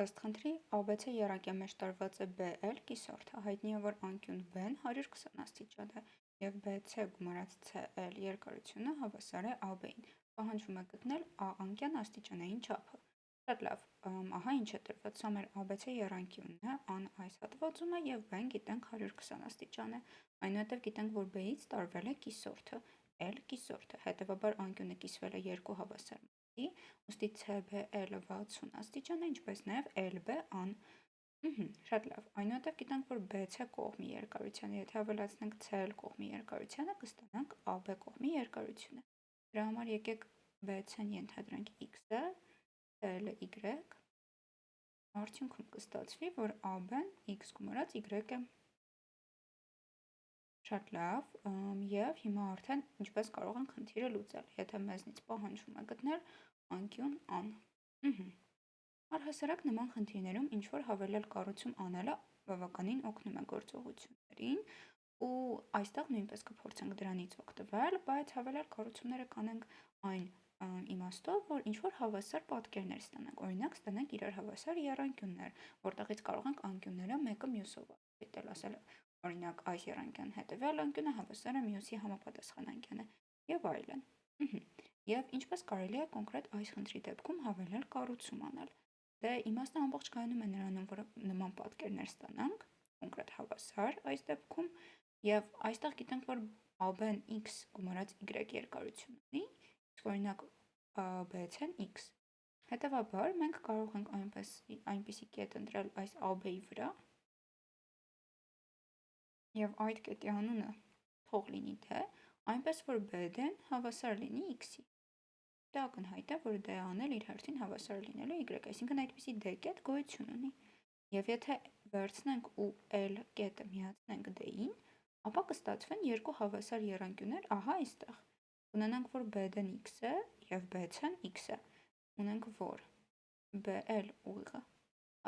Ըստ խնդրի ABC եռանկյան մեջ տարված է BL կիսորդը, հայտնի է, որ անկյուն B-ն 120 աստիճան է և BC գումարած CL երկարությունը հավասար է AB-ին։ Պահանջվում է գտնել A անկյան աստիճանային չափը։ Շատ լավ, ահա ինչ է տրված, սա մեր ABC եռանկյունն է, A-ն այս հատվածում է և B-ն գիտենք 120 աստիճան է, այնուհետև գիտենք, որ B-ից տարվել է կիսորդը, L կիսորդը, հետևաբար անկյունը կիսվել է երկու հավասար մասի, ուստի CBL-ը 60 աստիճան է, ինչպես նաև LB-ան։ Շատ լավ, այնուհետև գիտենք, որ BC կողմի երկարությանը, եթե ավելացնենք CL կողմի երկարությանը, կստանանք AB կողմի երկարությունը։ Դրա համար եկեք BC-ն ենթադրենք x-ը, CL-ը y, արդյունքում կստացվի, որ AB-ն x գումարած y է։ Շատ լավ, և հիմա արդեն ինչպես կարող ենք խնդիրը լուծել, եթե մեզնից պահանջվում է գտնել անկյուն A-ն։ Առհասարակ նման խնդիրներում ինչ-որ հավելյալ կառուցում անելը բավականին օգնում է գործողություններին ու այստեղ նույնպես կփորձենք դրանից օգտվել, բայց հավելյալ կառուցումները կանենք այն իմաստով, որ ինչ-որ հավասար պատկերներ ստանանք, օրինակ ստանանք իրար հավասար եռանկյուններ, որտեղից կարող ենք անկյունները մեկը մյուսով դիտել, ասել օրինակ այս եռանկյան հետևյալ անկյունը հավասար է մյուսի համապատասխան անկյանը և այլն։ Եվ ինչպես կարելի է կոնկրետ այս խնդրի դեպքում հավելյալ կառուցում անել։ Դե իմաստը ամբողջ կայանում է նրանում, որ նման պատկերներ ստանանք, կոնկրետ հավասար այս դեպքում, և այստեղ գիտենք, որ AB-ն x գումարած y երկարություն ունի, իսկ օրինակ BC-ն x։ Հետևաբար մենք կարող ենք այնպիսի կետ ընտրել այս AB-ի վրա, և այդ կետի անունը թող լինի D, այնպես որ BD-ն հավասար լինի x-ի։ Դա ակնհայտ է, որ D-ն էլ իր հերթին հավասար լինելու y, այսինքն այդպիսի D կետ գոյություն ունի։ Եվ եթե վերցնենք ու L կետը միացնենք D-ին, ապա կստացվեն երկու հավասար եռանկյուններ, ահա այստեղ։ Ունենանք, որ BD-ն x է և BC-ն x է։ Ունենք, որ BL ուղիղը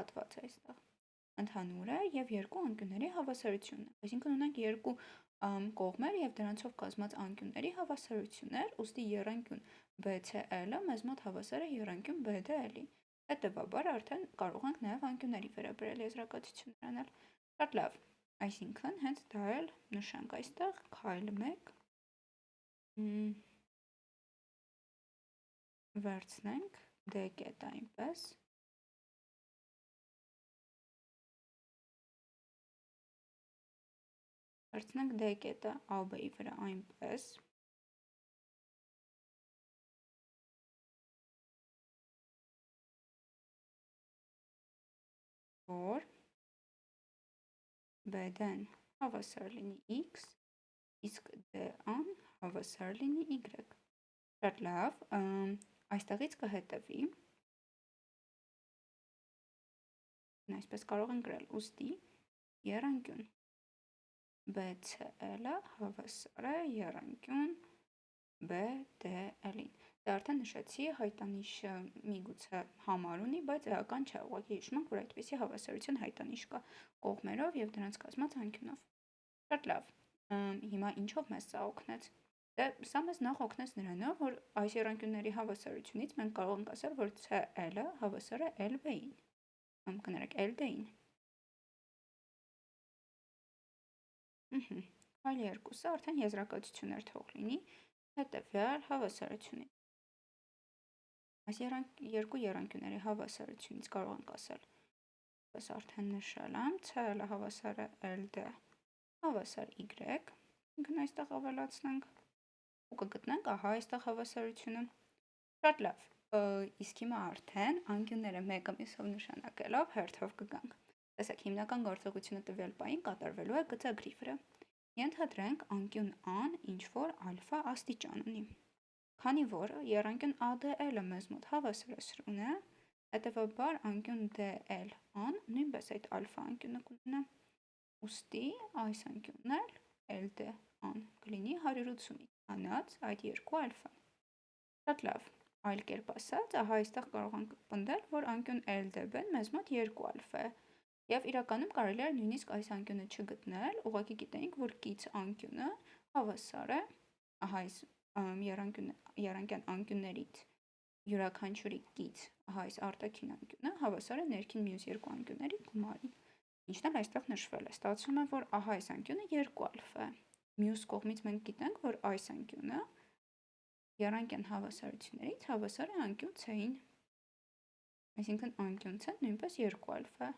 հատված է այստեղ ընդհանուր է և երկու անկյունների հավասարությունն է։ Այսինքն ունենք երկու կողմեր և դրանցով կազմած անկյունների հավասարություններ, ուստի եռանկյուն BCL-ը մեզ մոտ հավասար է եռանկյուն BDL-ի։ Հետևաբար արդեն կարող ենք նաև անկյունների վերաբերյալ եզրակացություններ անել։ Շատ լավ, այսինքն հենց դա էլ նշենք այստեղ, քայլ 1 վերցնենք D կետը այնպես, վերցնենք D կետը AB-ի վրա այնպես, որ BD-ն հավասար լինի x, իսկ D-ն հավասար լինի y։ Շատ լավ, այստեղից կհետևի, այսպես կարող ենք գրել, ուստի եռանկյուն BCL-ը հավասար է եռանկյուն BDL-ին։ Դա արդեն նշեցի, հայտանիշը միգուցե համար ունի, բայց էական չէ, ուղղակի հիշում ենք, որ այդպիսի հավասարություն հայտանիշ կա կողմերով և դրանց կազմած անկյունով։ Շատ լավ, հիմա ինչով մեզ սա օգնեց։ Դե սա մեզ նախ օգնեց նրանով, որ այս եռանկյունների հավասարությունից մենք կարող ենք ասել, որ CL-ը հավասար է LB-ին, կներեք LD-ին։ Այլ երկուսը արդեն եզրակացություններ թող լինի հետևյալ հավասարությունից։ Այս երկու եռանկյունների հավասարությունից կարող ենք ասել, պես արդեն նշել եմ, CL-ը հավասար է LD հավասար y, ինքն այստեղ ավելացնենք ու կգտնենք, ահա այստեղ հավասարությունը։ Շատ լավ, իսկ հիմա արդեն անկյունները մեկը մյուսով նշանակելով հերթով կգանք։ Տեսեք, հիմնական գործողությունը տվյալ պահին կատարվելու է գծագրի վրա։ Ենթադրենք անկյուն A-ն ինչ-որ ալֆա աստիճան ունի։ Քանի որ եռանկյուն ADL-ը մեզ մոտ հավասարասրուն է, հետևաբար անկյուն DL-ն նույնպես այդ ալֆա անկյունը կունենա։ Ուստի այս անկյունն էլ LD-ն կլինի 180-ից հանած այդ երկու ալֆա։ Շատ լավ, այլ կերպ ասած, ահա այստեղ կարող ենք պնդել, որ անկյուն LDB-ն մեզ մոտ 2 ալֆա է։ Եվ իրականում կարելի է նույնիսկ այս անկյունը չգտնել, ուղղակի գիտենք, որ կից անկյունը հավասար է, ահա այս եռանկյան անկյուններից յուրաքանչյուրի կից ահա այս արտաքին անկյունը հավասար է ներքին մյուս երկու անկյունների գումարին, ինչն էլ այստեղ նշվել է։ Ստացվում է, որ ահա այս անկյունը 2 ալֆա է։ Մյուս կողմից մենք գիտենք, որ այս անկյունը եռանկյան հավասարություններից հավասար է անկյուն C-ին, այսինքն անկյուն C-ն նույնպես 2 ալֆա է։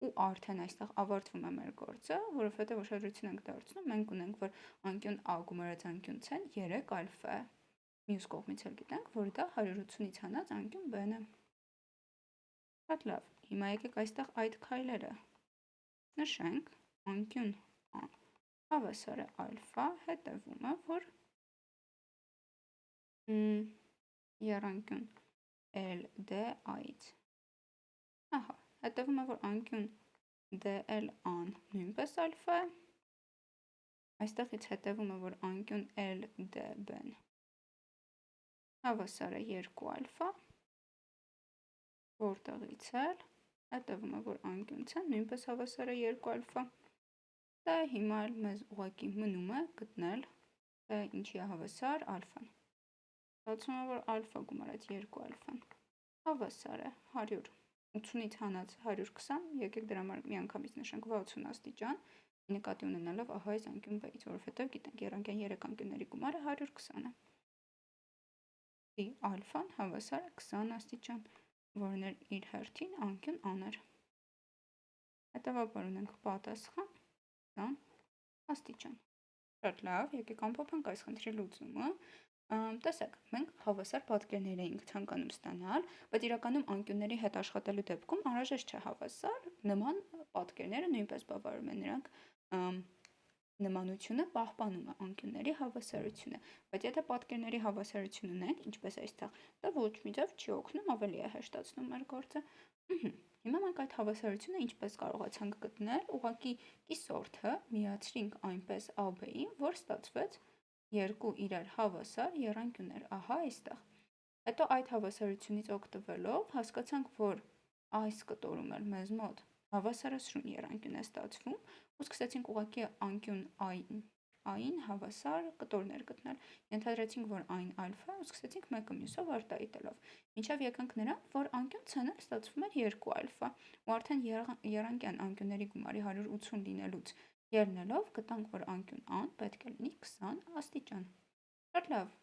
Ու արդեն այստեղ ավարտվում է մեր գործը, որովհետև ուշադրություն ենք դարձնում, մենք ունենք, որ անկյուն A գումարած անկյուն C-ն 3 ալֆա է։ Մյուս կողմից էլ գիտենք, որ դա 180-ից հանած անկյուն B-ն է։ Շատ լավ, հիմա եկեք այստեղ այդ քայլերը նշենք, անկյուն A հավասար է ալֆա, հետևում է, որ եռանկյուն LDA-ից։ Ահա, հետևում է, որ անկյուն DLA-ն նույնպես ալֆա է, այստեղից հետևում է, որ անկյուն LDB-ն հավասար է 2 ալֆա, որտեղից էլ հետևում է, որ անկյուն C-ն նույնպես հավասար է 2 ալֆա։ Դա հիմա էլ մեզ ուղղակի մնում է գտնել ինչի է հավասար ալֆան։ Ստացվում է, որ ալֆա գումարած 2 ալֆան հավասար է 180-ից հանած 120, եկեք դրա համար միանգամից նշենք 60 աստիճան, նկատի ունենալով ահա այս անկյուն B-ից, որովհետև գիտենք եռանկյան 3 անկյունների գումարը 120 է։ Ալֆան հավասար է 20 աստիճան, որն էր իր հերթին անկյուն A-ն էր։ Հետևաբար ունենք պատասխան 20 աստիճան։ Շատ լավ, եկեք ամփոփենք այս խնդրի լուծումը։ Տեսեք, մենք հավասար պատկերներ էինք ցանկանում ստանալ, բայց իրականում անկյունների հետ աշխատելու դեպքում անհրաժեշտ չէ հավասար, նման պատկերները նույնպես բավարարում են, նրանք նմանությունը պահպանում է անկյունների հավասարությունը, բայց եթե պատկերների հավասարություն ունենք, ինչպես այստեղ, դա ոչ մի ձև չի օգնում, ավելի է հեշտացնում մեր գործը։ Հիմա մենք այդ հավասարությունը ինչպես կարողացանք գտնել, ուղղակի կիսորդը միացրինք այնպես AB-ին, որ ստացվեց երկու իրար հավասար եռանկյուններ, ահա այստեղ։ Հետո այդ հավասարությունից օգտվելով հասկացանք, որ այս կտորում էլ մեզ մոտ հավասարասրուն եռանկյուն է ստացվում, ու սկսեցինք ուղղակի անկյուն A-ին հավասար կտորներ գտնել, ենթադրեցինք, որ A-ն ալֆա է ու սկսեցինք մեկը մյուսով արտահայտելով, մինչև եկանք նրան, որ անկյուն C-ն էլ ստացվում էր 2 ալֆա, ու արդեն եռանկյան անկյունների գումարի 180 լինելուց ելնելով գտանք, որ անկյուն A-ն պետք է լինի 20 աստիճան։ Շատ լավ,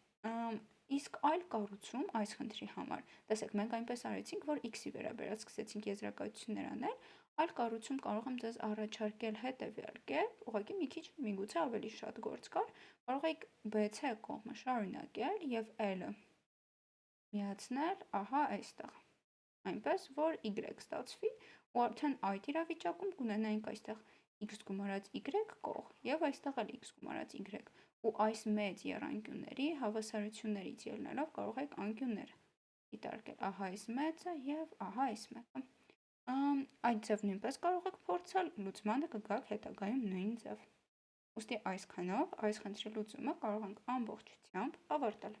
իսկ այլ կառուցում այս խնդրի համար, տեսեք, մենք այնպես արեցինք, որ x-ի վերաբերյալ սկսեցինք եզրակացություններ անել, այլ կառուցում կարող եմ ձեզ առաջարկել հետևյալ կերպ, ուղղակի մի քիչ միգուցե ավելի շատ գործ կար, կարող եք BC կողմը շարունակել եւ L-ը միացնել ահա այստեղ, այնպես որ y ստացվի, ու արդեն այդ իրավիճակում կունենայինք այստեղ x գումարած y կողմ եւ այստեղ էլ x գումարած y, ու այս մեծ եռանկյունների հավասարություններից ելնելով կարող եք անկյուններ դիտարկել, ահա այս մեծը եւ ահա այս մեկը։ Այդ ձև նույնպես կարող եք փորձել, լուծմանը կգաք հետագայում նույն ձև։ Ուստի այսքանով այս խնդրի լուծումը կարող ենք ամբողջությամբ ավարտել։